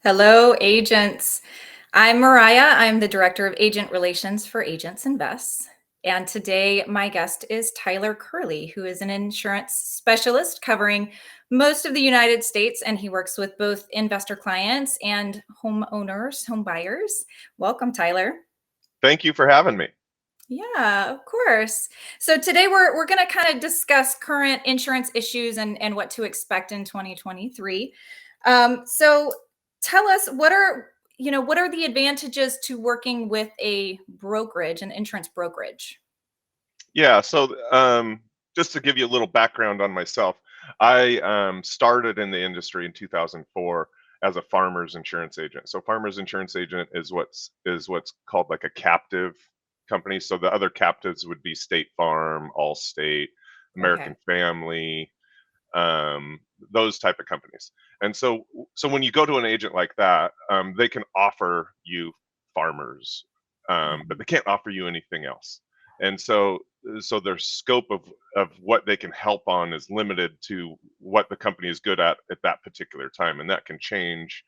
Hello, agents. I'm Mariah. I'm the Director of Agent Relations for Agents Invest. And today, my guest is Tyler Kerlee, who is an insurance specialist covering most of the United States. And he works with both investor clients and homeowners, home buyers. Welcome, Tyler. Thank you for having me. Yeah, of course. So today we're going to kind of discuss current insurance issues and what to expect in 2023. So tell us what are the advantages to working with a brokerage, an insurance brokerage? Yeah, so just to give you a little background on myself, I started in the industry in 2004 as a farmer's insurance agent. So farmer's insurance agent is what's called like a captive company. So the other captives would be State Farm, Allstate, Okay. American Family, those type of companies. And so when you go to an agent like that, they can offer you farmers, but Mhm. they can't offer you anything else. And so their scope of what they can help on is limited to what the company is good at that particular time, and that can change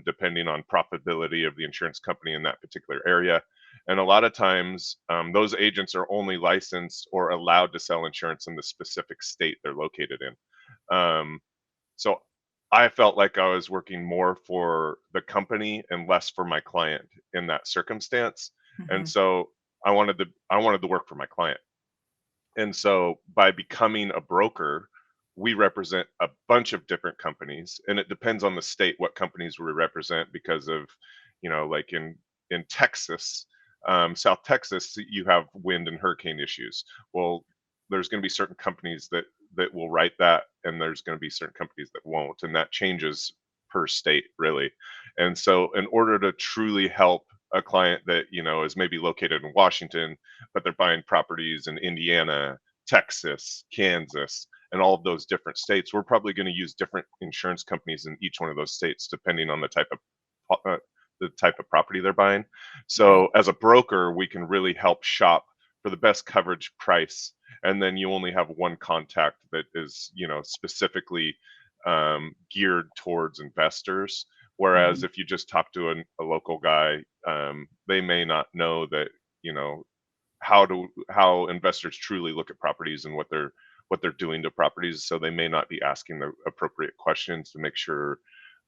depending on profitability of the insurance company in that particular area. And a lot of times, those agents are only licensed or allowed to sell insurance in the specific state they're located in. So I felt like I was working more for the company and less for my client in that circumstance. And Mhm. so I wanted to work for my client. And so by becoming a broker, we represent a bunch of different companies, and it depends on the state what companies we represent because of, like in Texas, South Texas, you have wind and hurricane issues. Well, there's going to be certain companies that will write that, and there's going to be certain companies that won't, and that changes per state really. And so, in order to truly help a client that is maybe located in Washington but they're buying properties in Indiana, Texas, Kansas, and all of those different states, we're probably going to use different insurance companies in each one of those states depending on the type of property they're buying. Right. So as a broker, we can really help shop for the best coverage price, and then you only have one contact that is specifically geared towards investors. Whereas Mhm. if you just talk to a local guy, they may not know that you know how investors truly look at properties and what they're doing to properties, so they may not be asking the appropriate questions to make sure,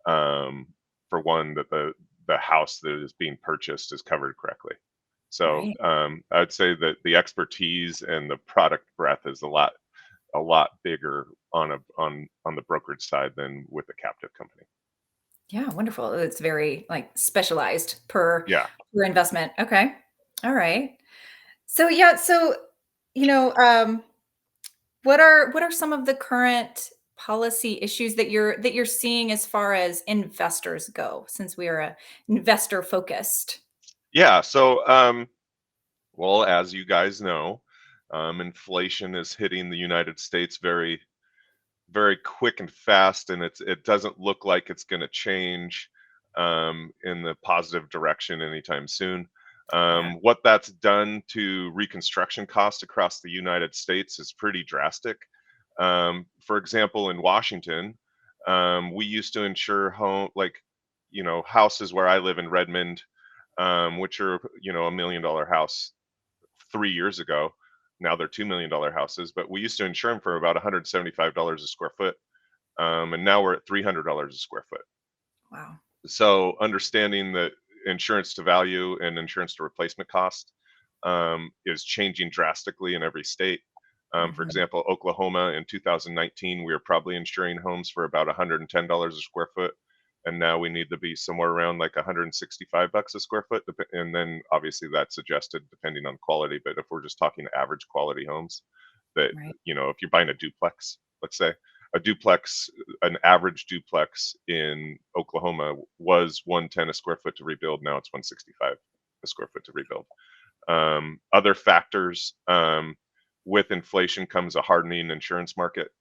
um, for one, that the house that is being purchased is covered correctly. So Right. I'd say that the expertise and the product breadth is a lot bigger on the brokerage side than with a captive company. Yeah, wonderful. It's very like specialized per Yeah. investment. Okay. All right. So yeah, so you know, what are some of the current policy issues that you're seeing as far as investors go, since we are a investor focused? Yeah. So, well, as you guys know, inflation is hitting the United States very, very quick and fast, and it doesn't look like it's going to change in the positive direction anytime soon. Yeah. What that's done to reconstruction costs across the United States is pretty drastic. For example, in Washington, we used to insure home like houses where I live in Redmond, which are $1 million house 3 years ago. Now they're $2 million houses, but we used to insure them for about $175 a square foot, and now we're at $300 a square foot. Wow. So understanding that insurance to value and insurance to replacement cost is changing drastically in every state. For Mhm. example, Oklahoma in 2019, we were probably insuring homes for about $110 a square foot, and now we need to be somewhere around like 165 bucks a square foot, and then obviously that's adjusted depending on quality. But if we're just talking average quality homes, that Right. if you're buying a duplex, let's say a duplex, an average duplex in Oklahoma was 110 a square foot to rebuild. Now it's 165 a square foot to rebuild. Other factors, with inflation comes a hardening insurance market.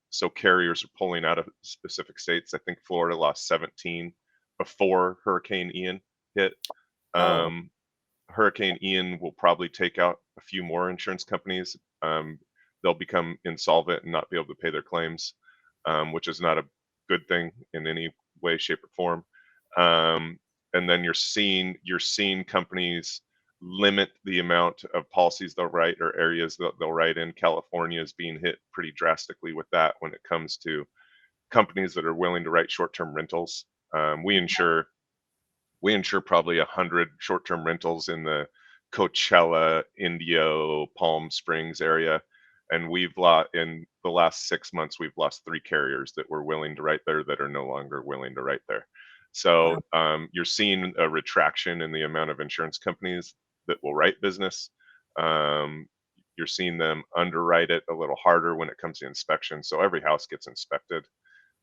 So carriers are pulling out of specific states. I think Florida lost 17 before Hurricane Ian hit. Oh, Um, Hurricane Ian will probably take out a few more insurance companies. They'll become insolvent and not be able to pay their claims, which is not a good thing in any way, shape, or form. And then you're seeing companies limit the amount of policies they'll write or areas that they'll write in. California is being hit pretty drastically with that when it comes to companies that are willing to write short-term rentals. We insure probably 100 short-term rentals in the Coachella, Indio, Palm Springs area, and in the last 6 months we've lost 3 carriers that were willing to write there that are no longer willing to write there. So Wow. you're seeing a retraction in the amount of insurance companies that will write business. Um, you're seeing them underwrite it a little harder when it comes to inspection. So every house gets inspected.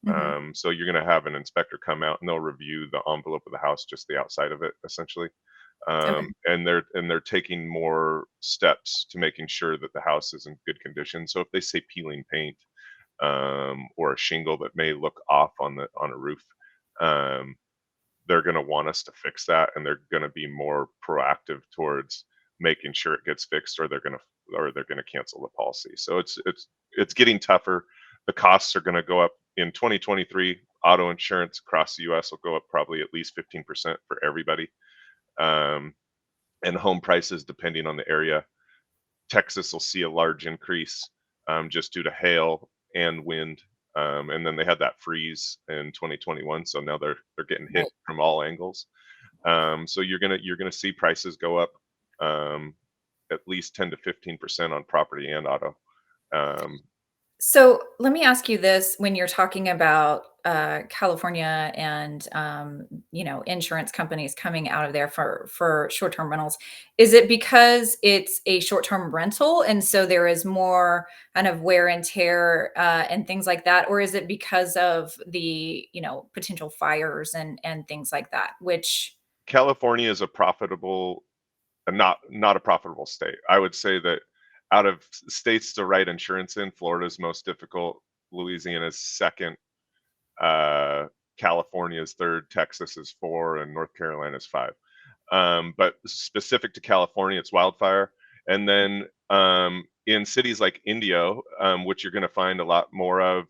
Hmm. So you're going to have an inspector come out and they'll review the envelope of the house, just the outside of it, essentially. Okay. And they're taking more steps to making sure that the house is in good condition. So if they say peeling paint, or a shingle that may look off on a roof, um, they're going to want us to fix that, and they're going to be more proactive towards making sure it gets fixed, or they're going to cancel the policy. So it's getting tougher. The costs are going to go up in 2023. Auto insurance across the U.S. will go up probably at least 15% for everybody, um, and home prices, depending on the area. Texas will see a large increase, just due to hail and wind. And then they had that freeze in 2021, so now they're getting hit Right. from all angles. So you're gonna see prices go up, um, at least 10 to 15% on property and auto. Um, So let me ask you this: when you're talking about California and insurance companies coming out of there for short-term rentals, is it because it's a short-term rental and so there is more kind of wear and tear and things like that, or is it because of the potential fires and things like that? Which California is a profitable, not a profitable state. I would say that out of states to write insurance in, Florida's most difficult, Louisiana's second, uh, California's third, Texas is four, and North Carolina's five. But specific to California, it's wildfire. And then in cities like Indio, which you're going to find a lot more of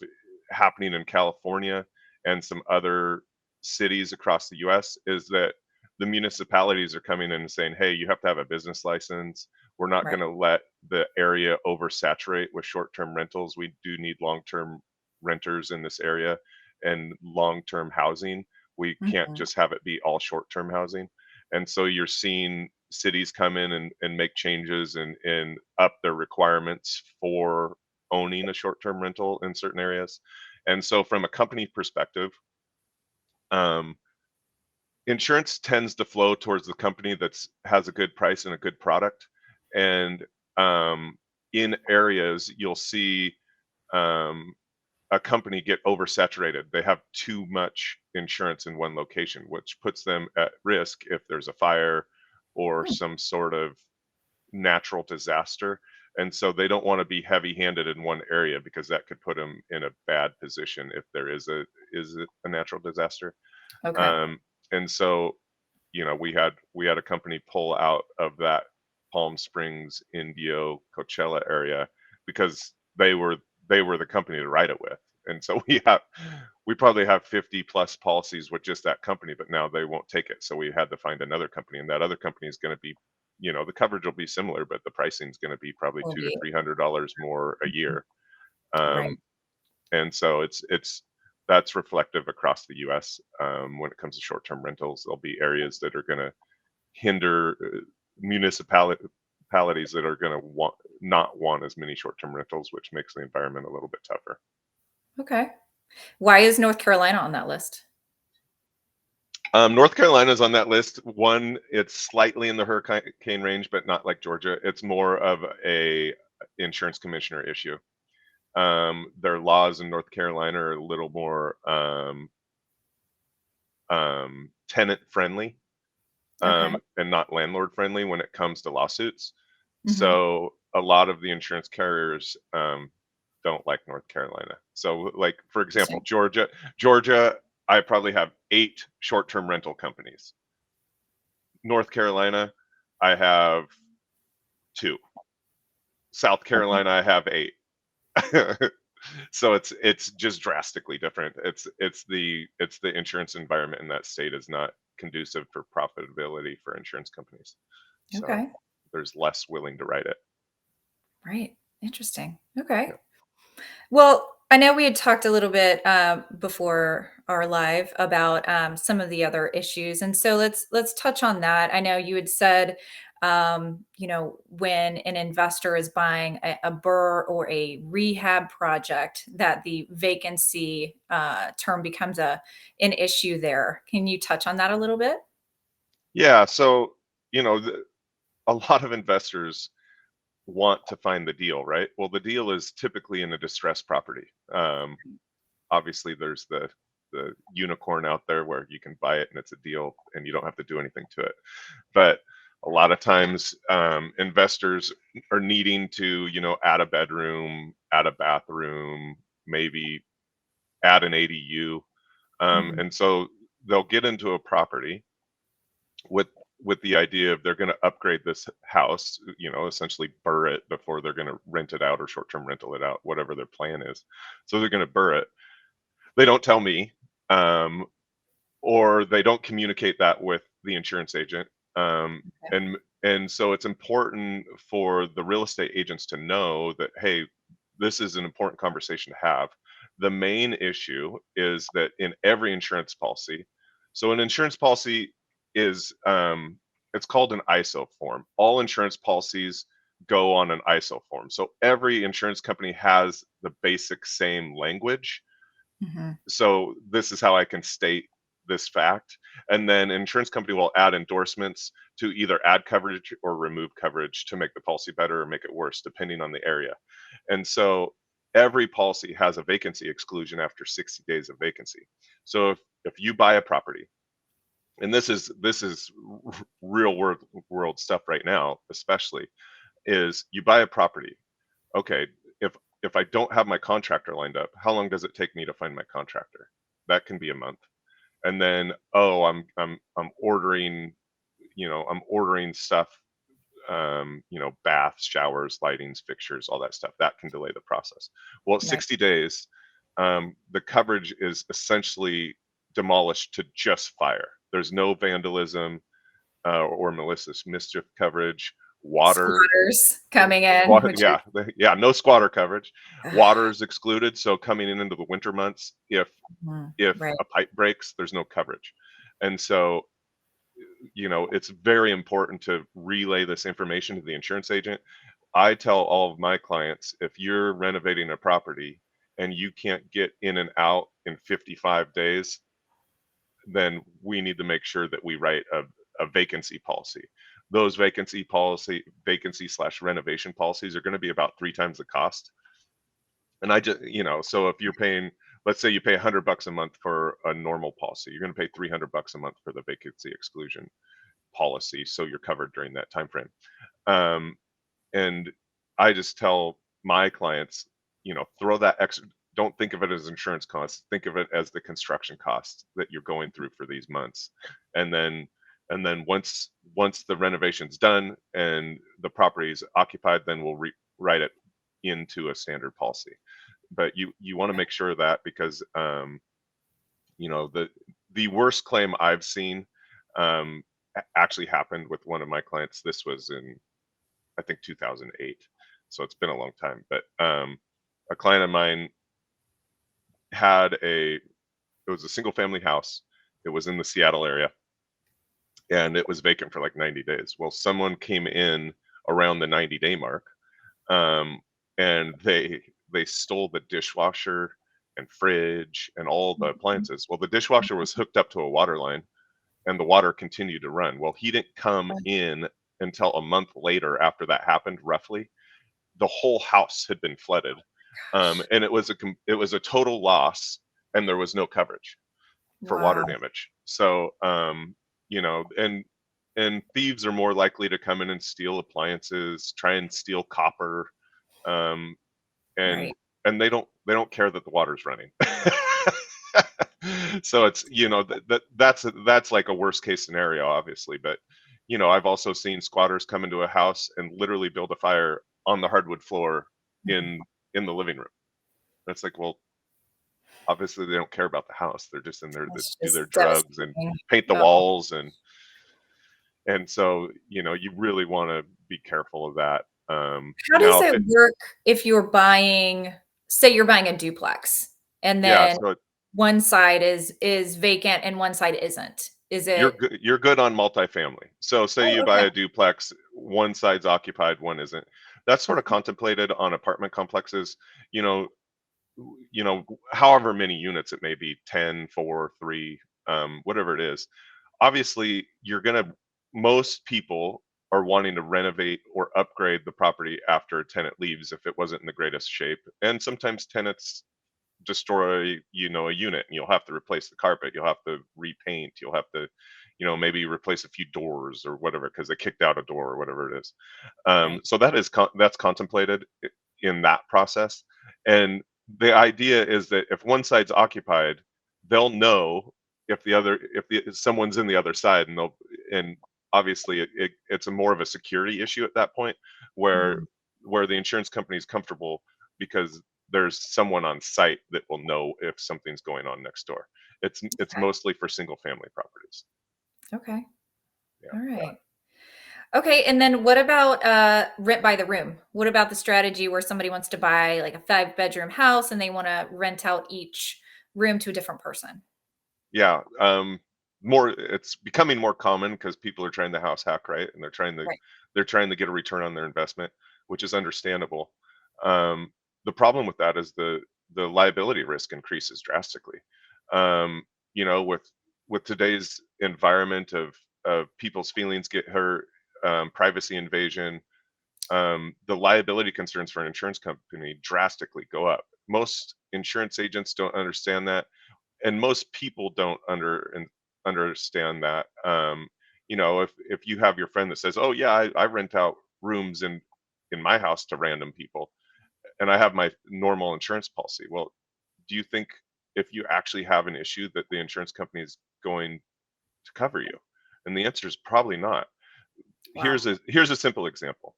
happening in California and some other cities across the US, is that the municipalities are coming in and saying, hey, you have to have a business license. We're not right. going to let the area oversaturate with short term rentals. We do need long term renters in this area and long term housing. We can't Mhm. just have it be all short term housing. And so you're seeing cities come in and make changes and up their requirements for owning a short term rental in certain areas. And so, from a company perspective, um, insurance tends to flow towards the company that's has a good price and a good product. And in areas, you'll see um, a company get oversaturated. They have too much insurance in one location, which puts them at risk if there's a fire or Hmm. some sort of natural disaster. And so they don't want to be heavy-handed in one area because that could put them in a bad position if there is a natural disaster. Okay. Um, and so, we had a company pull out of that Palm Springs, Indio, Coachella area because they were the company to write it with. And so we probably have 50 plus policies with just that company, but now they won't take it. So we had to find another company, and that other company is going to be, the coverage will be similar, but the pricing is going to be probably Will two to be. three hundred dollars more a Mhm. year. Right. Um, and so it's that's reflective across the U.S. When it comes to short-term rentals, there'll be areas that are going to hinder municipalities that are going to not want as many short-term rentals, which makes the environment a little bit tougher. Okay. Why is North Carolina on that list? North Carolina is on that list. One, it's slightly in the hurricane range, but not like Georgia. It's more of a insurance commissioner issue. Their laws in North Carolina are a little more tenant friendly, Okay. and not landlord friendly when it comes to lawsuits. Mhm. So a lot of the insurance carriers don't like North Carolina. So, like for example, Interesting. Georgia, I probably have 8 short-term rental companies. North Carolina, I have 2. South Okay. Carolina, I have 8. So it's just drastically different. It's the insurance environment in that state is not conducive for profitability for insurance companies. So Okay. there's less willing to write it. Right. Interesting. Okay. Yeah. Well, I know we had talked a little bit before our live about some of the other issues, and so let's touch on that. I know you had said, when an investor is buying a BRRRR or a rehab project, that the vacancy term becomes an issue there. Can you touch on that a little bit? Yeah. So, you know, a lot of investors want to find the deal, right? Well, the deal is typically in a distressed property. Obviously, there's the unicorn out there where you can buy it and it's a deal and you don't have to do anything to it. But a lot of times, investors are needing to, add a bedroom, add a bathroom, maybe add an ADU, Mhm. and so they'll get into a property with with the idea of they're going to upgrade this house, essentially burr it before they're going to rent it out or short-term rental it out, whatever their plan is. So they're going to burr it. They don't tell me, um, or they don't communicate that with the insurance agent. Okay. And so it's important for the real estate agents to know that, hey, this is an important conversation to have. The main issue is that in every insurance policy, so an insurance policy is it's called an ISO form. All insurance policies go on an ISO form. So every insurance company has the basic same language. Mhm. So this is how I can state this fact. And then insurance company will add endorsements to either add coverage or remove coverage to make the policy better or make it worse, depending on the area. And so every policy has a vacancy exclusion after 60 days of vacancy. So if you buy a property, and this is real world stuff right now, especially, is you buy a property. Okay, if I don't have my contractor lined up, how long does it take me to find my contractor? That can be a month. And then, oh, I'm ordering, I'm ordering stuff, baths, showers, lightings, fixtures, all that stuff. That can delay the process. Well, at Right. 60 days, the coverage is essentially demolished to just fire. There's no vandalism, or malicious mischief coverage. Water, Squatters coming in, which is yeah, yeah, no squatter coverage. Water is excluded, so coming in into the winter months, if right. a pipe breaks, there's no coverage. And so, it's very important to relay this information to the insurance agent. I tell all of my clients, if you're renovating a property and you can't get in and out in 55 days, then we need to make sure that we write a vacancy policy. Those vacancy slash renovation policies are going to be about 3 times the cost. And I just, so if you're paying, let's say you pay $100 a month for a normal policy, you're going to pay $300 a month for the vacancy exclusion policy, so you're covered during that time frame. Um, and I just tell my clients, throw that extra. Don't think of it as insurance costs. Think of it as the construction costs that you're going through for these months, and then once the renovation's done and the property is occupied, then we'll write it into a standard policy. But you want to make sure of that because the worst claim I've seen actually happened with one of my clients. This was in, I think, 2008, so it's been a long time. But a client of mine had it was a single family house. It was in the Seattle area, and it was vacant for like 90 days. Well, someone came in around the 90-day mark, um, and they stole the dishwasher and fridge and all the Mhm. appliances. Well, the dishwasher was hooked up to a water line, and the water continued to run. Well, he didn't come Oh in until a month later after that happened, roughly. The whole house had been flooded, gosh. and it was a total loss, and there was no coverage for water Wow. damage. So, and thieves are more likely to come in and steal appliances, try and steal copper, um, and Right. they don't care that the water's running. So it's, that's like a worst case scenario, obviously. But I've also seen squatters come into a house and literally build a fire on the hardwood floor Mhm. in the living room. That's like, well, obviously they don't care about the house. They're just in there to It's do their just drugs and devastating. paint the Yeah. walls, and so, you really wanna be careful of that. How does Now if it it work if you're buying, say you're buying a duplex and yeah, then so one side is vacant and one side isn't? Is it you're good on multifamily. So say Oh, you buy okay. a duplex, one side's occupied, one isn't. That's sort of Okay. contemplated on apartment complexes, you know however many units it may be, 10, 4, 3, whatever it is. Obviously, most people are wanting to renovate or upgrade the property after a tenant leaves if it wasn't in the greatest shape. And sometimes tenants destroy, a unit and you'll have to replace the carpet, you'll have to repaint, you'll have to, maybe replace a few doors or whatever because they kicked out a door or whatever it is. Right. So that's contemplated in that process. And the idea is that if one side's occupied, they'll know if someone's in the other side, and obviously it's a more of a security issue at that point, where Mhm. the insurance company is comfortable because there's someone on site that will know if something's going on next door. It's Okay. mostly for single family properties. Okay. Yeah. All right. Okay, and then what about rent by the room? What about the strategy where somebody wants to buy like a 5-bedroom house and they want to rent out each room to a different person? Yeah, it's becoming more common because people are trying to house hack, right? And Right. they're trying to get a return on their investment, which is understandable. Um, the problem with that is the liability risk increases drastically. Um, with today's environment of people's feelings get hurt, privacy invasion, the liability concerns for an insurance company drastically go up. Most insurance agents don't understand that, and most people don't understand that. If you have your friend that says, "Oh yeah, I rent out rooms in my house to random people, and I have my normal insurance policy." Well, do you think if you actually have an issue that the insurance company is going to cover you? And the answer is probably not. Wow. Here's a simple example.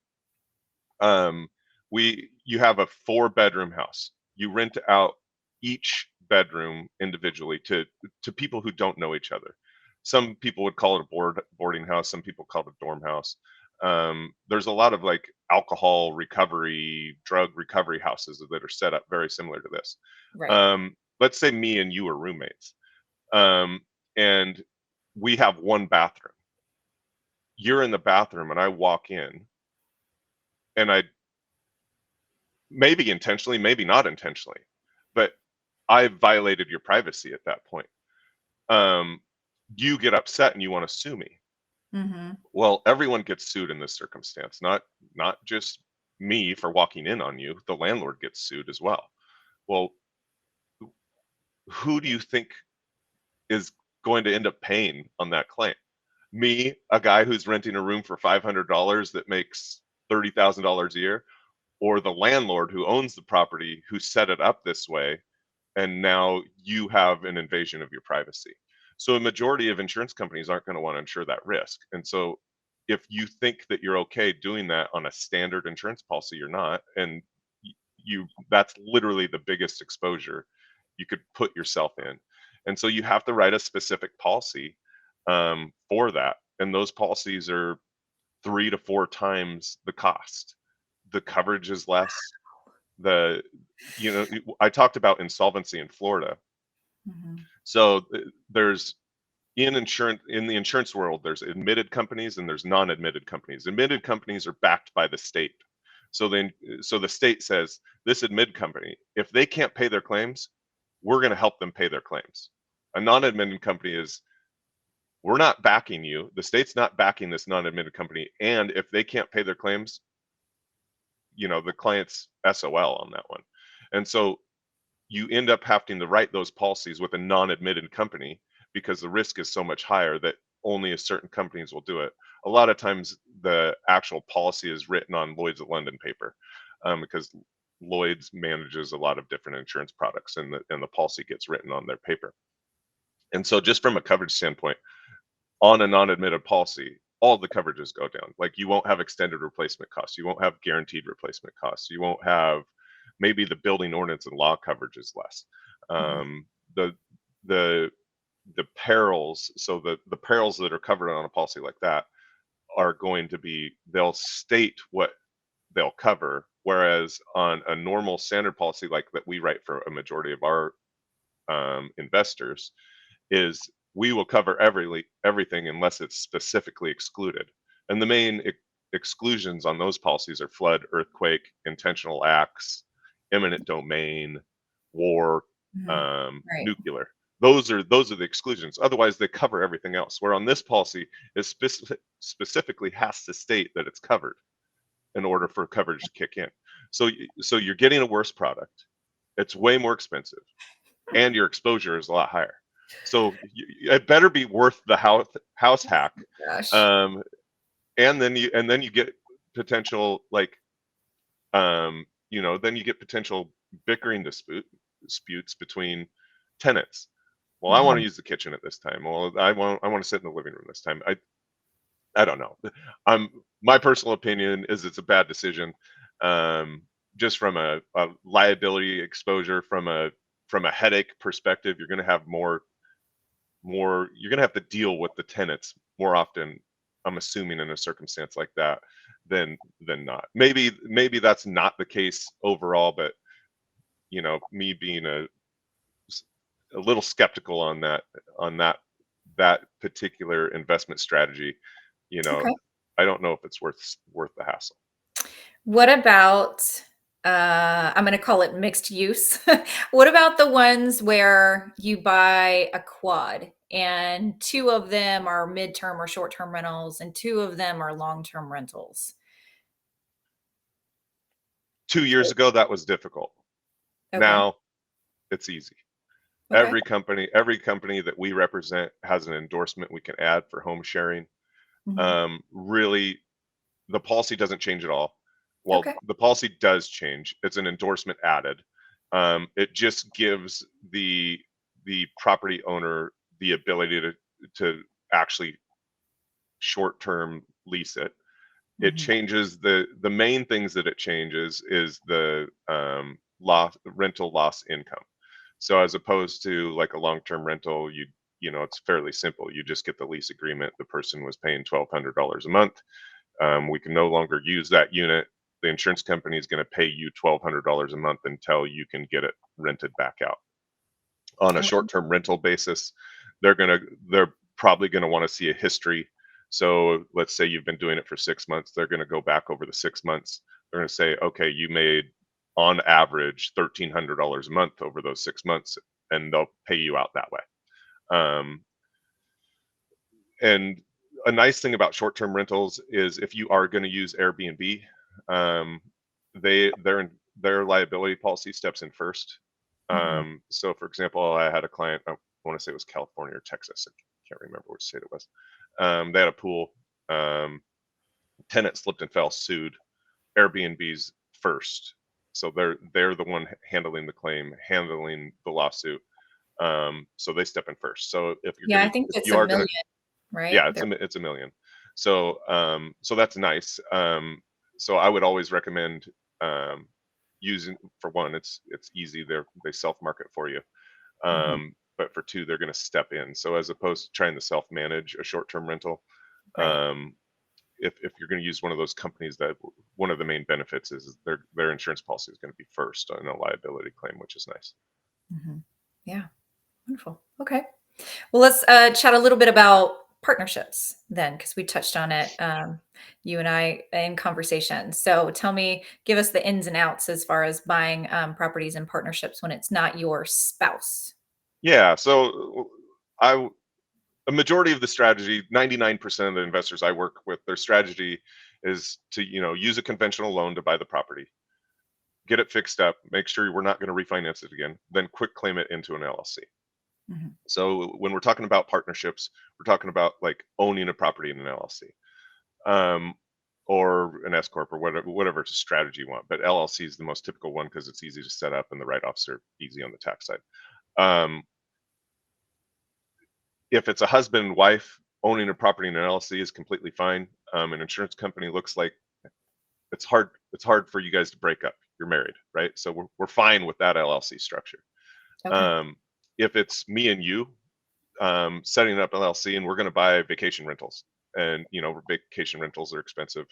Um, you have a 4-bedroom house. You rent out each bedroom individually to people who don't know each other. Some people would call it a boarding house. Some people call it a dorm house. There's a lot of like alcohol recovery, drug recovery houses that are set up very similar to this. Right. Let's say me and you are roommates, um, and we have one bathroom. You're in the bathroom, and I walk in, and I maybe intentionally, maybe not intentionally, but I violated your privacy at that point. Um, you get upset and you want to sue me. Mhm. Well, everyone gets sued in this circumstance, not just me for walking in on you. The landlord gets sued as well. Well, who do you think is going to end up paying on that claim? Me, a guy who's renting a room for $500 that makes $30,000 a year, or the landlord who owns the property who set it up this way, and now you have an invasion of your privacy. So a majority of insurance companies aren't going to want to insure that risk. And so if you think that you're okay doing that on a standard insurance policy, you're not. And that's literally the biggest exposure you could put yourself in. And so you have to write a specific policy for that. And those policies are 3 to 4 times the cost. The coverage is less. The I talked about insolvency in Florida. Mhm. So there's in the insurance world, there's admitted companies and there's non-admitted companies. Admitted companies are backed by the state. So the state says this admitted company, if they can't pay their claims, we're going to help them pay their claims. A non-admitted company is, we're not backing you. The state's not backing this non-admitted company, and if they can't pay their claims, the client's SOL on that one. And so you end up having to write those policies with a non-admitted company because the risk is so much higher that only a certain companies will do it. A lot of times the actual policy is written on Lloyd's of London paper, because Lloyd's manages a lot of different insurance products, and the policy gets written on their paper. And so just from a coverage standpoint, on a non-admitted policy, all the coverages go down. Like, you won't have extended replacement costs. You won't have guaranteed replacement costs. You won't have maybe the building ordinance and law coverage is less. Mhm. The the the perils, so the perils that are covered on a policy like that are going to be, they'll state what they'll cover, whereas on a normal standard policy like that we write for a majority of our investors, is we will cover everything unless it's specifically excluded. And the main exclusions on those policies are flood, earthquake, intentional acts, eminent domain, war, Mhm. Right. nuclear. Those are the exclusions. Otherwise, they cover everything else. Where on this policy, it specifically has to state that it's covered in order for coverage to kick in. So you're getting a worse product. It's way more expensive, and your exposure is a lot higher. So it better be worth the house hack. Gosh. Um, and then you get potential, like, then you get potential bickering disputes between tenants. Well, I want to Mhm. use the kitchen at this time. Well, I want to sit in the living room this time. I don't know. My personal opinion is it's a bad decision, um, just from a liability exposure, from a headache perspective. You're going to have more. You're going to have to deal with the tenants more often. I'm assuming in a circumstance like that than not. Maybe that's not the case overall, but me being a little skeptical on that particular investment strategy, you know, Okay. I don't know if it's worth the hassle. What about, I'm gonna call it mixed use. What about the ones where you buy a quad and 2 of them are midterm or short-term rentals and 2 of them are long-term rentals? 2 years ago, that was difficult. Okay. Now it's easy. Okay. Every company that we represent has an endorsement we can add for home sharing. Mhm. Really, the policy doesn't change at all. Well, Okay. the policy does change. It's an endorsement added. It just gives the property owner the ability to actually short term lease it. It Mhm. changes the main things that it changes is the loss rental loss income. So as opposed to like a long term rental, it's fairly simple. You just get the lease agreement. The person was paying $1,200 a month. We can no longer use that unit. The insurance company is going to pay you $1,200 a month until you can get it rented back out. On a Okay. short-term rental basis, they're probably going to want to see a history. So let's say you've been doing it for 6 months. They're going to go back over the 6 months. They're going to say, okay, you made on average $1,300 a month over those 6 months, and they'll pay you out that way. Um, and a nice thing about short-term rentals is if you are going to use Airbnb, um, their liability policy steps in first. Mhm. So, for example, I had a client. I want to say it was California or Texas. I can't remember which state it was. They had a pool. Um, Tenant slipped and fell, sued Airbnb's first. So they're the one handling the claim, handling the lawsuit. So they step in first. So Yeah, I think if it's you a are gonna, million, right? yeah, it's a million. So that's nice. So I would always recommend um, using, for one, it's easy. They self market for you. Mhm. But for two, they're going to step in. So as opposed to trying to self manage a short term rental, Right. um, if you're going to use one of those companies, that one of the main benefits is their insurance policy is going to be first on a liability claim, which is nice. Mhm. Yeah, wonderful. Okay. Well, let's chat a little bit about partnerships then, because we touched on it, you and I, in conversation. So tell me, give us the ins and outs as far as buying properties and partnerships when it's not your spouse. Yeah. So I a majority of the strategy, 99% of the investors I work with, their strategy is to, use a conventional loan to buy the property, get it fixed up, make sure we're not going to refinance it again, then quick claim it into an LLC. Mhm. So when we're talking about partnerships, we're talking about like owning a property in an LLC, um, or an S corp, or whatever strategy you want. But LLC is the most typical one because it's easy to set up and the write-offs are easy on the tax side. Um, if it's a husband and wife, owning a property in an LLC is completely fine. An insurance company looks like it's hard for you guys to break up. you're married, right? So we're fine with that LLC structure. Okay. Um, if it's me and you setting up LLC and we're going to buy vacation rentals, and vacation rentals are expensive.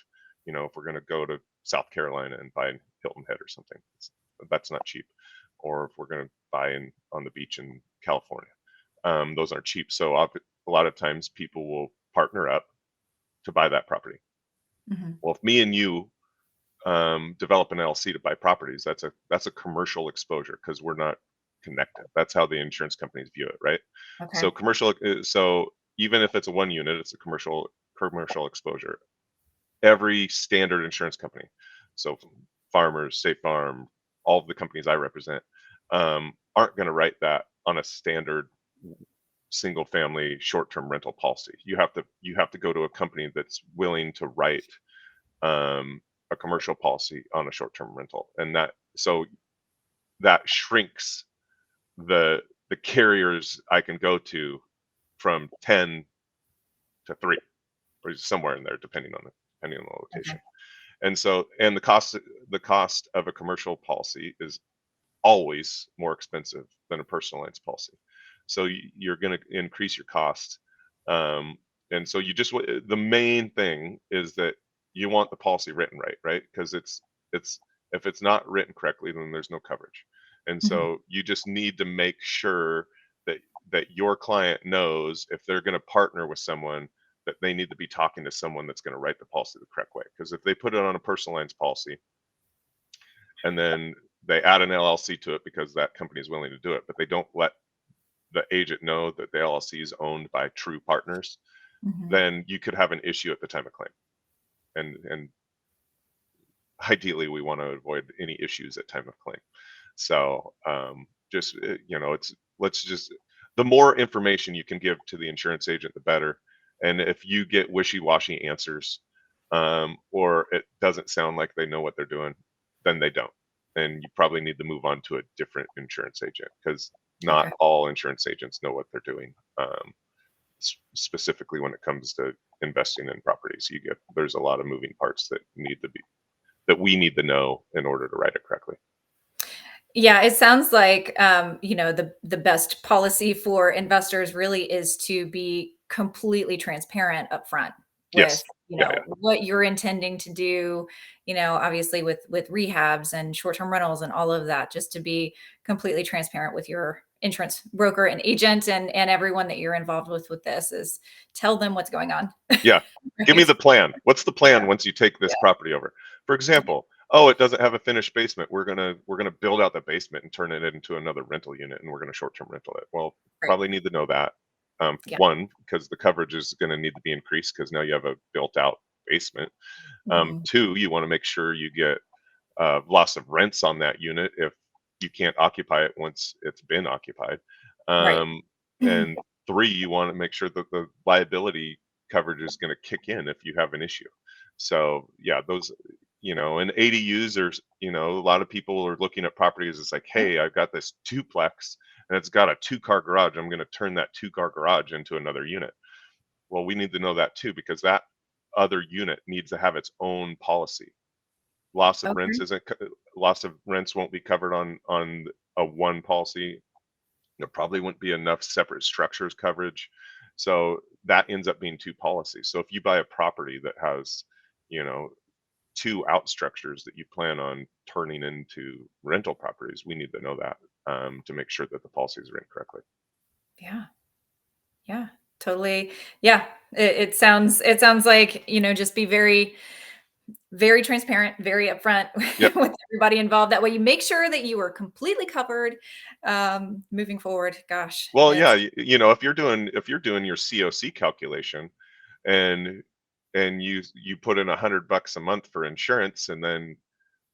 If we're going to go to South Carolina and buy in Hilton Head or something, that's not cheap. Or if we're going to buy in on the beach in California, those aren't cheap. So a lot of times people will partner up to buy that property. Hmm. Well, if me and you develop an LLC to buy properties, that's a commercial exposure because we're not connected. That's how the insurance companies view it, right? So Okay. so even if it's a one unit, it's a commercial exposure. Every standard insurance company, so Farmers, State Farm, all of the companies I represent, aren't going to write that on a standard single family short-term rental policy. You have to go to a company that's willing to write a commercial policy on a short-term rental, and that shrinks the carriers I can go to from 10 to 3, or somewhere in there, depending on the Okay. location. And the cost of a commercial policy is always more expensive than a personal lines policy. So you're going to increase your cost. Um, and so the main thing is that you want the policy written right, right? Because it's if it's not written correctly, then there's no coverage. And Hmm. so you just need to make sure that your client knows if they're going to partner with someone, that they need to be talking to someone that's going to write the policy the correct way. Because if they put it on a personal lines policy and then they add an LLC to it because that company is willing to do it, but they don't let the agent know that the LLC is owned by true partners, Hmm. then you could have an issue at the time of claim. And ideally, we want to avoid any issues at time of claim. So just it's let's just the more information you can give to the insurance agent, the better. And if you get wishy-washy answers, or it doesn't sound like they know what they're doing, then they don't. And you probably need to move on to a different insurance agent because not Okay. all insurance agents know what they're doing. Specifically when it comes to investing in properties, there's a lot of moving parts that we need to know in order to write it correctly. Yeah, it sounds like the best policy for investors really is to be completely transparent upfront with Yes. Yeah, yeah. what you're intending to do, obviously with rehabs and short-term rentals and all of that, just to be completely transparent with your insurance broker and agent and everyone that you're involved with this is tell them what's going on. Yeah. Give me Right? the plan. What's the Yeah. plan once you take this Yeah. property over? For example, oh, it doesn't have a finished basement. We're gonna build out the basement and turn it into another rental unit, and we're gonna short-term rental it. Well, Right. probably need to know that. Yeah. One, because the coverage is gonna need to be increased because now you have a built-out basement. Mhm. Two, you want to make sure you get loss of rents on that unit if you can't occupy it once it's been occupied. Right. Um, and three, you want to make sure that the liability coverage is going to kick in if you have an issue. So yeah, those, and ADUs are, a lot of people are looking at properties as like, Yeah. hey, I've got this duplex and it's got a 2-car garage. I'm going to turn that 2-car garage into another unit. Well, we need to know that too, because that other unit needs to have its own policy. Loss of rents Okay. isn't co loss of rents won't be covered on a one policy. There probably wouldn't be enough separate structures coverage. So that ends up being 2 policies. So if you buy a property that has, you know, 2 out structures that you plan on turning into rental properties, we need to know that, to make sure that the policy is written correctly. Yeah. Yeah, totally. Yeah, it sounds like, just be very, very transparent, very upfront Yep. with everybody involved. That way you make sure that you are completely covered moving forward. Gosh, Well, yeah, it's if you're doing your COC calculation and you put in $100 a month for insurance, and then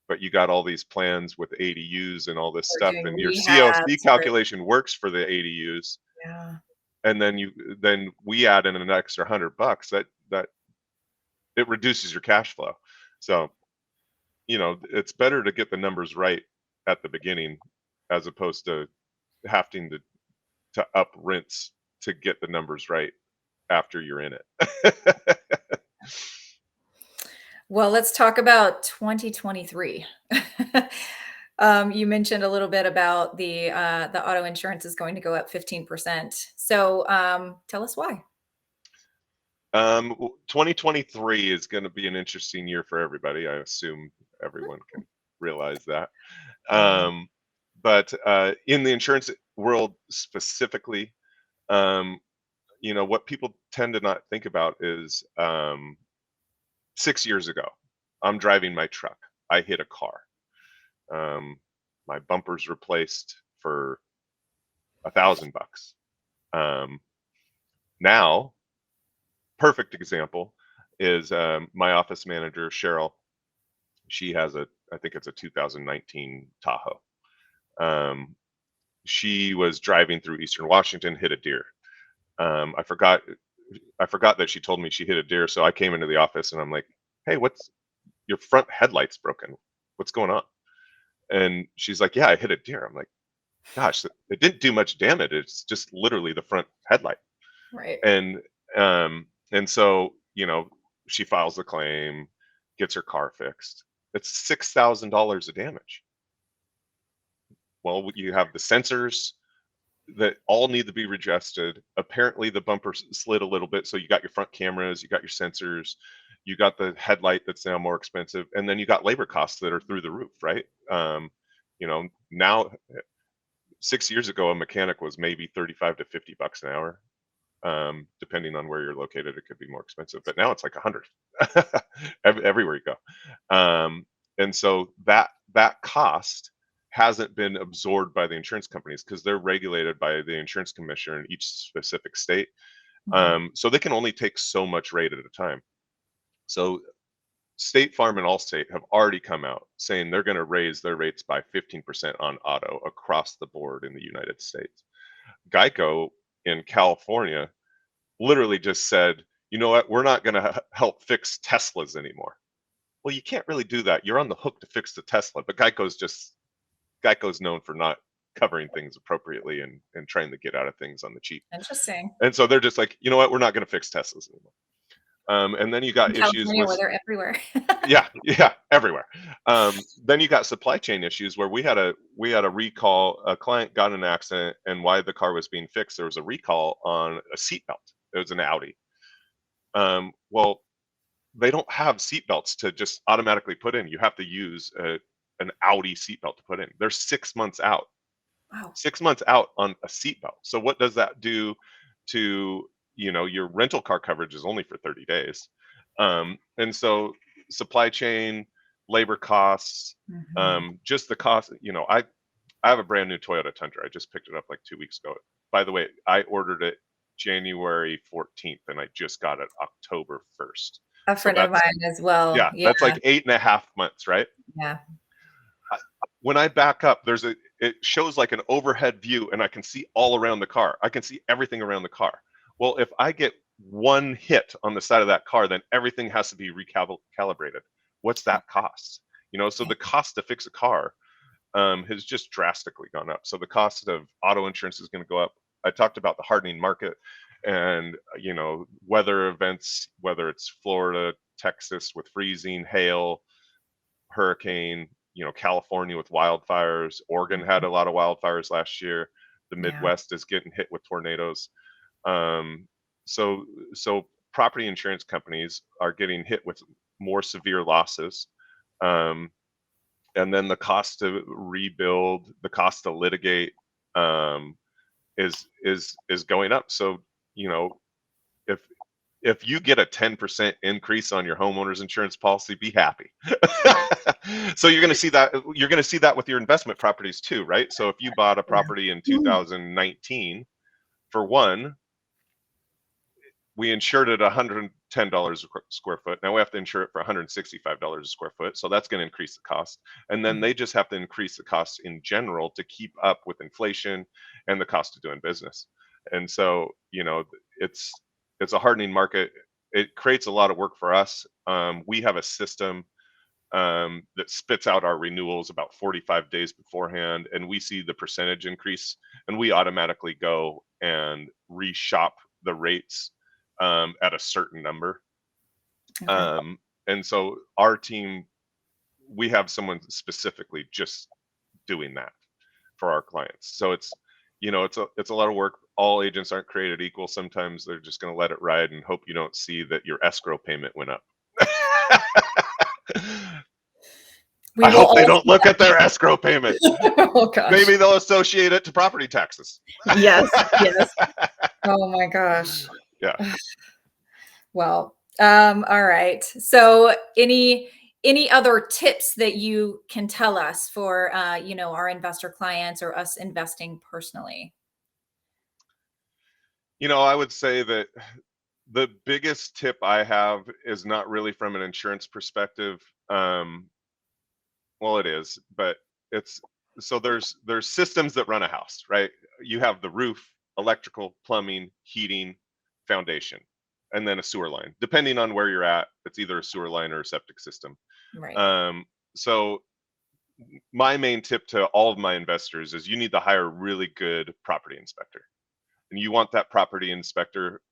but you got all these plans with ADUs and all this we're stuff, doing and your COC rehabs for calculation works for the ADUs, yeah. and then we add in an extra $100, that it reduces your cash flow. So, it's better to get the numbers right at the beginning as opposed to having to up rents to get the numbers right after you're in it. Well, let's talk about 2023. You mentioned a little bit about the auto insurance is going to go up 15%. So tell us why. 2023 is going to be an interesting year for everybody. I assume everyone can realize that. Yeah. Um, but in the insurance world specifically, um, what people tend to not think about is 6 years ago, I'm driving my truck. I hit a car. Um, my bumper's replaced for $1,000. Um, Now, perfect example is my office manager, Cheryl. She has I think it's a 2019 Tahoe. Um, she was driving through Eastern Washington, hit a deer. I forgot that she told me she hit a deer, so I came into the office and I'm like, "Hey, what's your front headlight's broken? What's going on?" And she's like, "Yeah, I hit a deer." I'm like, "Gosh, it didn't do much damage. It's just literally the front headlight." Right. And and so she files the claim, gets her car fixed. It's $6,000 of damage. Well, you have the sensors that all need to be readjusted. Apparently, the bumper slid a little bit, so you got your front cameras, you got your sensors, you got the headlight that's now more expensive, and then you got labor costs that are through the roof, right? Now 6 years ago, a mechanic was maybe 35 to $50 an hour. Depending on where you're located, it could be more expensive, but now it's like 100 everywhere you go. And so that cost hasn't been absorbed by the insurance companies because they're regulated by the insurance commissioner in each specific state. Mhm. So they can only take so much rate at a time. So State Farm and Allstate have already come out saying they're going to raise their rates by 15% on auto across the board in the United States. Geico in California literally just said, "You know what? We're not going to help fix Teslas anymore." Well, you can't really do that. You're on the hook to fix the Tesla, but Geico's known for not covering things appropriately and trying to get out of things on the cheap. Interesting. And so they're just like, "You know what? We're not going to fix Teslas anymore." And then you In got issues California, where with, they're everywhere. yeah, everywhere. Then you got supply chain issues where we had a recall. A client got in an accident, and while the car was being fixed, there was a recall on a seatbelt. It was an Audi. Well, they don't have seatbelts to just automatically put in. You have to use an Audi seatbelt to put in. They're 6 months out. Wow. 6 months out on a seatbelt. So what does that do to your rental car coverage is only for 30 days. And so supply chain, labor costs, Mhm. just the cost. I have a brand new Toyota Tundra. I just picked it up like 2 weeks ago. By the way, I ordered it January 14th and I just got it October 1st. A So friend of mine as well. yeah, Yeah, that's like 8.5 months, right? yeah. I- when I back up, it shows like an overhead view and I can see all around the car. I can see everything around the car. Well, if I get one hit on the side of that car, then everything has to be recalibrated. What's that cost? So Yeah. the cost to fix a car has just drastically gone up. So the cost of auto insurance is going to go up. I talked about the hardening market and weather events, whether it's Florida, Texas with freezing, hail, hurricane, California with wildfires. Oregon had a lot of wildfires last year. The Yeah. Midwest is getting hit with tornadoes. Um, so so property insurance companies are getting hit with more severe losses. Um, and then the cost to rebuild, the cost to litigate, um, is going up. So if if you get a 10% increase on your homeowner's insurance policy, be happy. So you're going to see that with your investment properties too, right? So if you bought a property in Mm. 2019, for one, we insured it $110 a square foot. Now we have to insure it for $165 a square foot. So that's going to increase the cost. And then they just have to increase the cost in general to keep up with inflation and the cost of doing business. And so, it's a hardening market. It creates a lot of work for us. We have a system that spits out our renewals about 45 days beforehand, and we see the percentage increase, and we automatically go and reshop the rates at a certain number. Okay. Um, And so our team, we have someone specifically just doing that for our clients. So it's, it's a lot of work. All agents aren't created equal. Sometimes they're just going to let it ride and hope you don't see that your escrow payment went up. We I will hope they all don't look at their escrow payment. Oh gosh. Maybe they'll associate it to property taxes. Yes, yes. Oh my gosh. Yeah. Well, all right. So any other tips that you can tell us for our investor clients or us investing personally? I would say that the biggest tip I have is not really from an insurance perspective. Well, it is, but it's so there's systems that run a house, right? You have the roof, electrical, plumbing, heating, foundation, and then a sewer line. Depending on where you're at, it's either a sewer line or a septic system. Right. So my main tip to all of my investors is you need to hire a really good property inspector. And you want that property inspector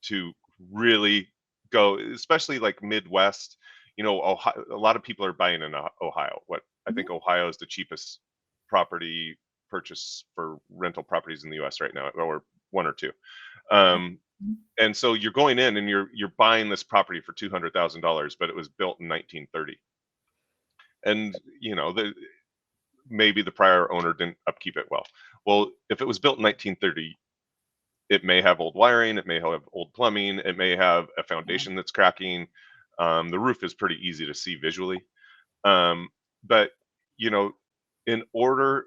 to really go, especially like Midwest. Ohio, a lot of people are buying in Ohio. I think Ohio is the cheapest property purchase for rental properties in the U.S. right now, or one or two. And so you're going in and you're buying this property for $200,000, but it was built in 1930. And maybe the prior owner didn't upkeep it well. Well, if it was built in 1930, it may have old wiring, it may have old plumbing, it may have a foundation that's cracking. The roof is pretty easy to see visually. But in order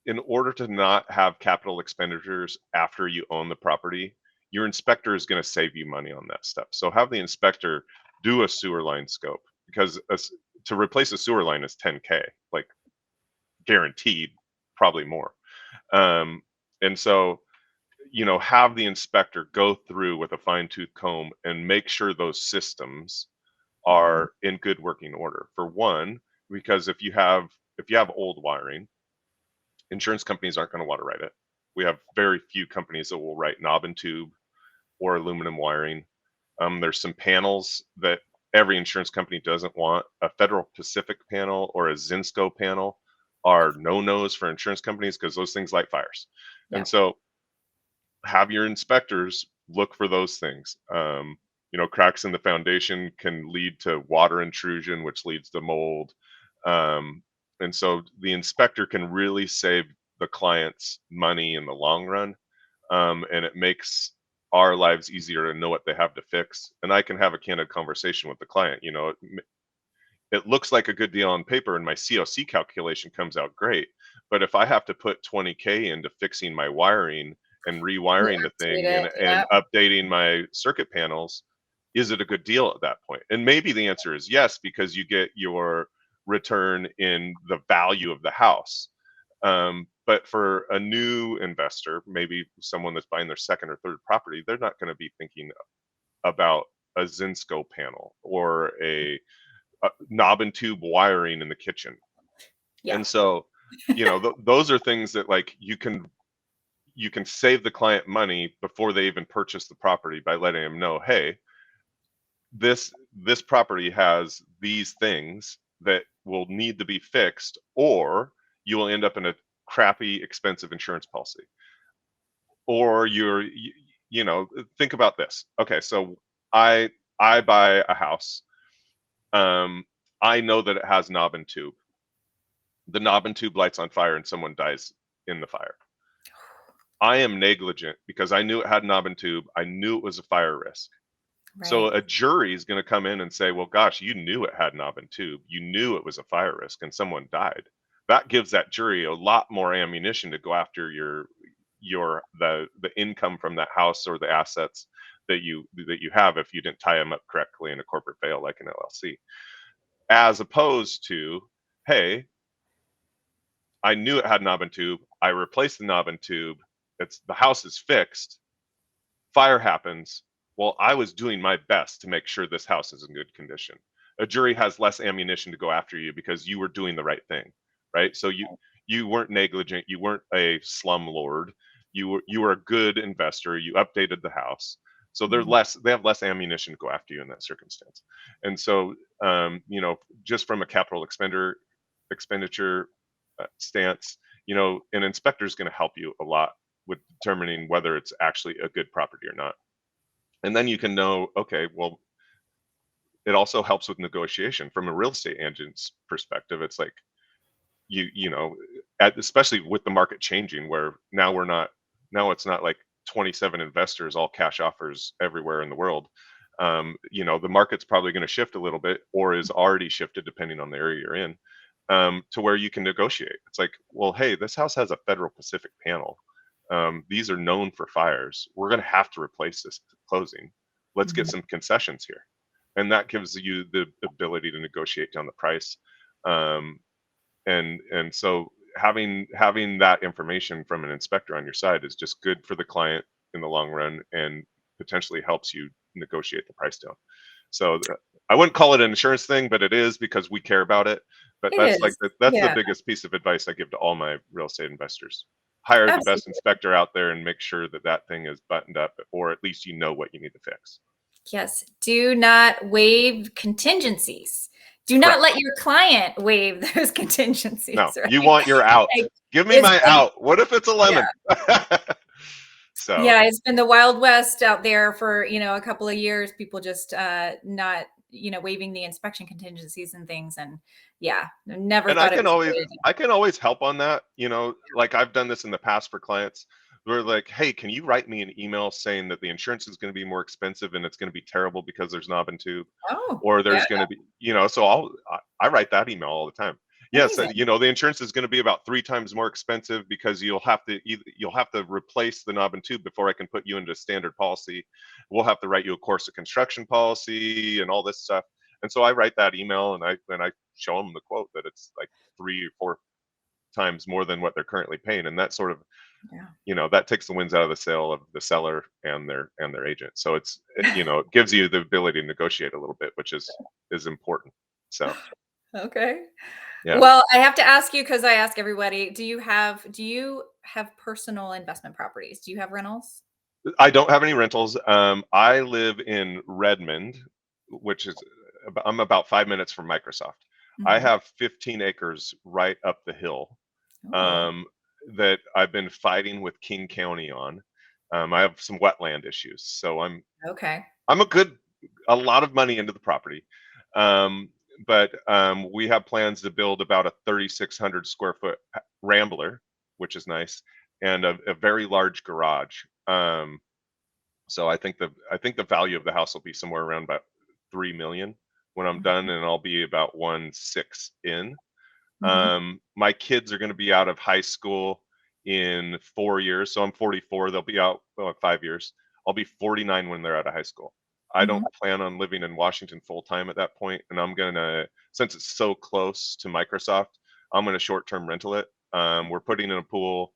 to not have capital expenditures after you own the property, your inspector is going to save you money on that stuff. So have the inspector do a sewer line scope, because to replace a sewer line is $10K, like guaranteed, probably more. And so have the inspector go through with a fine-tooth comb and make sure those systems are in good working order. For one, because if you have old wiring, insurance companies aren't going to want to write it. We have very few companies that will write knob and tube or aluminum wiring. There's some panels that every insurance company doesn't want. A Federal Pacific panel or a Zinsco panel are no-nos for insurance companies because those things light fires. Yeah. And so have your inspectors look for those things. Cracks in the foundation can lead to water intrusion, which leads to mold. And so the inspector can really save the client's money in the long run. And it makes our lives easier to know what they have to fix. And I can have a candid conversation with the client. It looks like a good deal on paper and my COC calculation comes out great. But if I have to put 20K into fixing my wiring and rewiring the thing and updating my circuit panels, is it a good deal at that point? And maybe the answer is yes, because you get your return in the value of the house. But for a new investor, maybe someone that's buying their second or third property, they're not going to be thinking about a Zinsco panel or a knob and tube wiring in the kitchen. Yeah. And so, those are things that like you can save the client money before they even purchase the property by letting them know, hey, this property has these things that will need to be fixed, or you will end up in a crappy, expensive insurance policy. Or think about this. Okay, so I buy a house. I know that it has knob and tube. The knob and tube lights on fire and someone dies in the fire. I am negligent because I knew it had knob and tube. I knew it was a fire risk. Right. So a jury is going to come in and say, well, gosh, you knew it had knob and tube. You knew it was a fire risk and someone died. That gives that jury a lot more ammunition to go after the income from that house or the assets that you have if you didn't tie them up correctly in a corporate veil like an LLC. As opposed to, hey, I knew it had knob and tube. I replaced the knob and tube. The house is fixed. Fire happens. Well, I was doing my best to make sure this house is in good condition. A jury has less ammunition to go after you because you were doing the right thing, right? So you weren't negligent. You weren't a slumlord. You were a good investor. You updated the house. So Mhm. they have less ammunition to go after you in that circumstance. And so, just from a capital expenditure stance, an inspector is going to help you a lot with determining whether it's actually a good property or not. And then you can know, okay, well, it also helps with negotiation from a real estate agent's perspective. It's like you know, especially with the market changing, where now it's not like 27 investors, all cash offers everywhere in the world. The market's probably going to shift a little bit, or is already shifted depending on the area you're in, to where you can negotiate. It's like, well, hey, this house has a Federal Pacific panel. These are known for fires. We're going to have to replace this at closing. Let's get Mhm. some concessions here, and that gives you the ability to negotiate down the price. Um, and so having that information from an inspector on your side is just good for the client in the long run, and potentially helps you negotiate the price down. So I wouldn't call it an insurance thing, but it is, because we care about it. But It that's like is. that's the Yeah, biggest piece of advice I give to all my real estate investors: hire the best absolutely. inspector out there and make sure that that thing is buttoned up, or at least you know what you need to fix. Yes. Do not waive contingencies. Do not Correct. let your client waive those No, contingencies, you right? want your out. Like, Give me it's my been out. What if it's a yeah. lemon? So Yeah, it's been the Wild West out there for, a couple of years, people just, not, waiving the inspection contingencies and things, and yeah, never And I thought it can was a always good idea. I can always help on that, like I've done this in the past for clients. We're like, "Hey, can you write me an email saying that the insurance is gonna be more expensive and it's gonna be terrible because there's knob and tube, Oh, or yeah, there's gonna be," so I write that email all the time. Yes, amazing. the insurance is gonna be about 3 times more expensive because you'll have to replace the knob and tube before I can put you into standard policy. We'll have to write you a course of construction policy and all this stuff. And so I write that email, and I show them the quote that it's like 3 or 4 times more than what they're currently paying, and that sort of, Yeah. that takes the winds out of the sail of the seller and their agent. So it gives you the ability to negotiate a little bit, which is important. So, Okay. yeah. Well, I have to ask you, because I ask everybody, do you have personal investment properties? Do you have rentals? I don't have any rentals. I live in Redmond, which is I'm about 5 minutes from Microsoft. I Mhm. have 15 acres right up the hill, Oh, um, that I've been fighting with King County on. I have some wetland issues, so okay. I'm a lot of money into the property, um, but we have plans to build about a 3,600 square foot Rambler, which is nice, and a very large garage. So I think the value of the house will be somewhere around about 3 million when I'm done, Mhm. and I'll be about 1.6 in. Mhm. My kids are going to be out of high school in 4 years. So I'm 44. They'll be out, well, in 5 years. I'll be 49 when they're out of high school. I don't Mhm. plan on living in Washington full time at that point, and since it's so close to Microsoft, I'm gonna short term rental it. We're putting in a pool.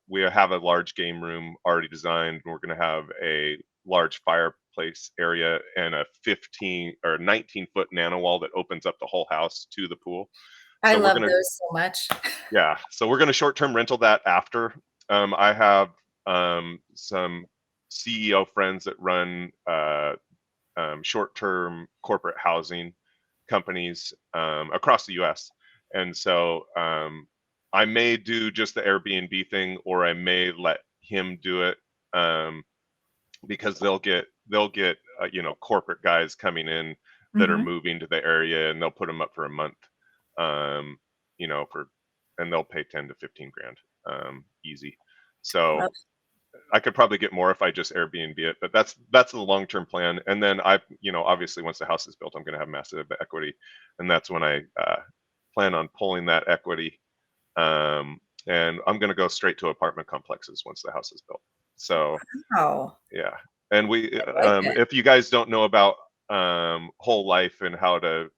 We have a large game room already designed. And we're gonna have a large fireplace area and a 15 or 19-foot nano wall that opens up the whole house to the pool. I So we're love gonna those so much. Yeah, so we're gonna short-term rental that after. I have some CEO friends that run short-term corporate housing companies across the U.S. And so I may do just the Airbnb thing, or I may let him do it, um, because they'll get corporate guys coming in that are Mhm. moving to the area, and they'll put them up for a month, um, for and they'll pay 10 to 15 grand, easy. So Love I could probably get more if I just Airbnb it, but that's the long term plan. And then obviously once the house is built, I'm going to have massive equity, and that's when I plan on pulling that equity, um, and I'm going to go straight to apartment complexes once the house is built. So Wow. yeah, and I like it. if you guys don't know about whole life and how to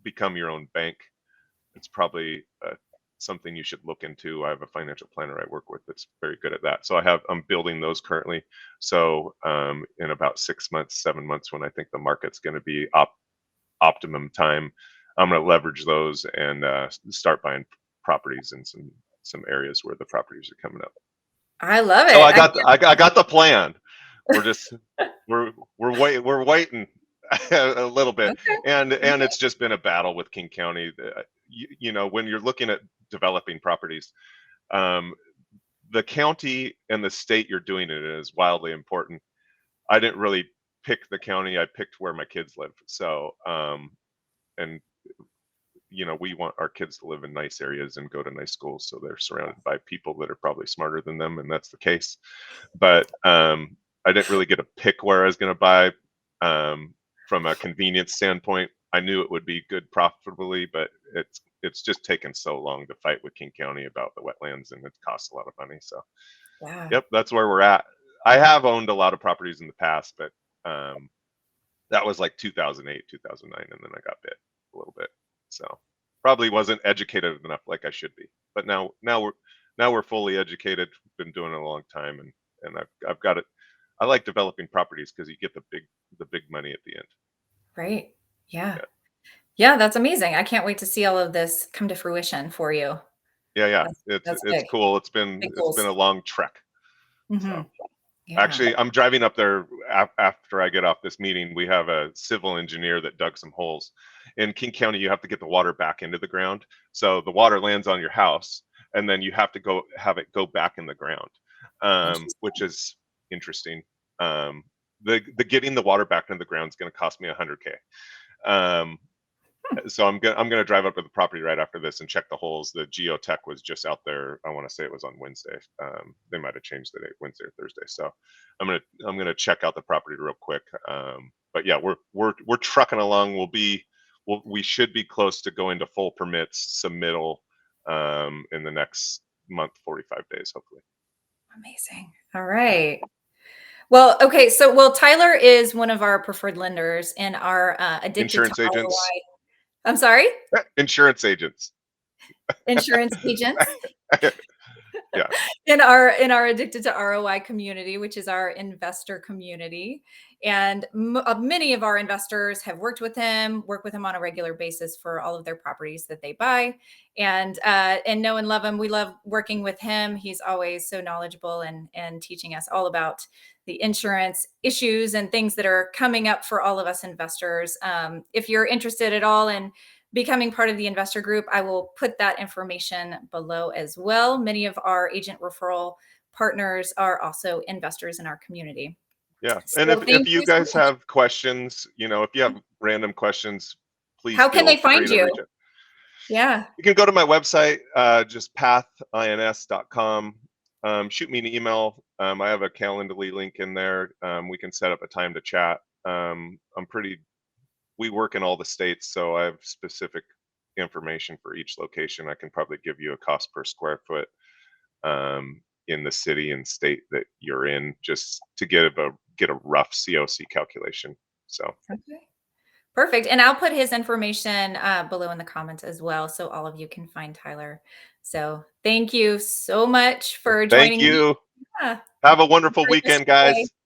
become your own bank, it's probably something you should look into. I have a financial planner I work with that's very good at that. So I'm building those currently. So in about 6 months, 7 months, when I think the market's going to be optimum time, I'm going to leverage those and start buying properties in some areas where the properties are coming up. I love So it. I got the plan. We're just we're waiting a little bit, Okay. and Okay. it's just been a battle with King County. You know, when you're looking at developing properties, um, the county and the state you're doing it in is wildly important. I didn't really pick the county. I picked where my kids live. So, and you know, we want our kids to live in nice areas and go to nice schools, so they're surrounded by people that are probably smarter than them, and that's the case. But I didn't really get to pick where I was going to buy. From a convenience standpoint, I knew it would be good profitably, but it's just taken so long to fight with King County about the wetlands, and it costs a lot of money. So, Yeah. yep, that's where we're at. I have owned a lot of properties in the past, but that was like 2008, 2009, and then I got bit a little bit. So probably wasn't educated enough like I should be. But now we're fully educated. Been doing it a long time, and I've got it. I like developing properties because you get the big money at the end. Right. Yeah. Yeah, Yeah, that's amazing. I can't wait to see all of this come to fruition for you. yeah. That's It's that's it's big. cool. Big It's been goals. a long trek. So. Mhm. Yeah. Actually, I'm driving up there after I get off this meeting. We have a civil engineer that dug some holes. In King County, you have to get the water back into the ground. So the water lands on your house, and then you have to go have it go back in the ground, which Interesting. is interesting. The getting the water back into the ground is going to cost me 100K. Um, so I'm gonna drive up to the property right after this and check the holes. The geotech was just out there. I want to say it was on Wednesday. They might have changed the date, Wednesday or Thursday. So I'm gonna check out the property real quick. But yeah, we're trucking along. We should be close to going to full permits submittal in the next month, 45 days, hopefully. Amazing. All right. Well, okay, so Tyler is one of our preferred lenders in our Addicted to Insurance agents, ROI. I'm sorry? insurance agents. Insurance agents. Yeah, In our Addicted to ROI community, which is our investor community. And many of our investors have work with him on a regular basis for all of their properties that they buy. And know and love him. We love working with him. He's always so knowledgeable and teaching us all about the insurance issues and things that are coming up for all of us investors. If you're interested at all in becoming part of the investor group, I will put that information below as well. Many of our agent referral partners are also investors in our community. yeah. And So if thank you you so guys much. have questions, you know, if you have random questions, please How can they feel find free to you? reach out. Yeah. You can go to my website, just pathins.com. Shoot me an email. I have a Calendly link in there. We can set up a time to chat. We work in all the states, so I have specific information for each location. I can probably give you a cost per square foot in the city and state that you're in, just to get a rough COC calculation. So Okay. Perfect. And I'll put his information below in the comments as well, so all of you can find Tyler. So thank you so much for thank joining me. you. Yeah. Have a wonderful Enjoy this weekend, day. guys.